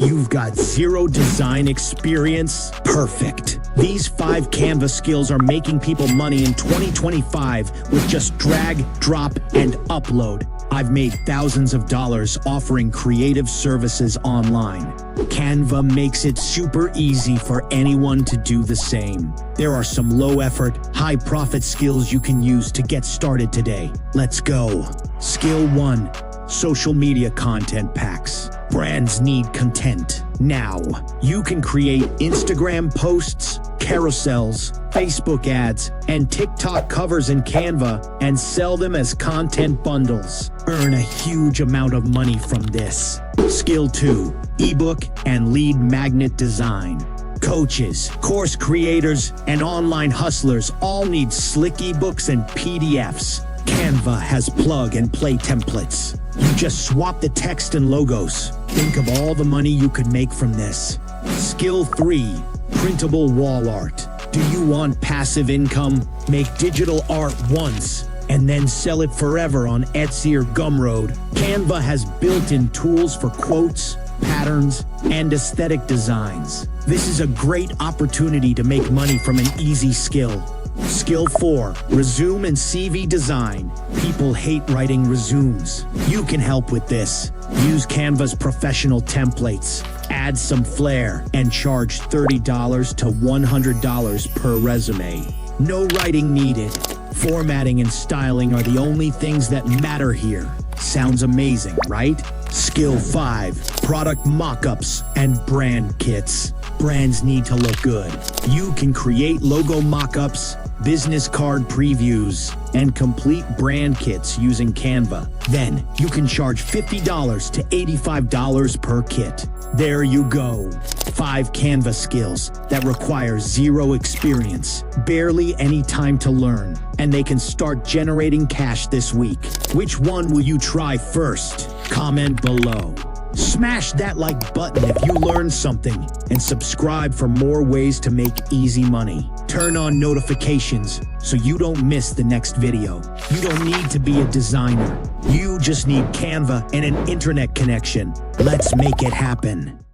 You've got zero design experience? Perfect. These 5 Canva skills are making people money in 2025 with just drag, drop, and upload. I've made thousands of dollars offering creative services online. Canva makes it super easy for anyone to do the same. There are some low-effort, high-profit skills you can use to get started today. Let's go. Skill 1. Social media content packs. Brands need content now. You can create Instagram posts, carousels, Facebook ads, and TikTok covers in Canva and sell them as content bundles. Earn a huge amount of money from this. Skill 2. Ebook and lead magnet design. Coaches, course creators, and online hustlers all need slick ebooks and PDFs. Canva has plug-and-play templates. You just swap the text and logos. Think of all the money you could make from this. Skill 3. Printable wall art. Do you want passive income? Make digital art once and then sell it forever on Etsy or Gumroad. Canva has built-in tools for quotes, patterns, and aesthetic designs. This is a great opportunity to make money from an easy skill. Skill 4. Resume and CV design. People hate writing resumes. You can help with this. Use Canva's professional templates. Add some flair and charge $30 to $100 per resume. No writing needed. Formatting and styling are the only things that matter here. Sounds amazing, right? Skill 5. Product mock-ups and brand kits. Brands need to look good. You can create logo mock-ups, business card previews, and complete brand kits using Canva. Then, you can charge $50 to $85 per kit. There you go. 5 Canva skills that require zero experience, barely any time to learn, and they can start generating cash this week. Which one will you try first? Comment below. Smash that like button if you learned something, and subscribe for more ways to make easy money. Turn on notifications so you don't miss the next video. You don't need to be a designer. You just need Canva and an internet connection. Let's make it happen.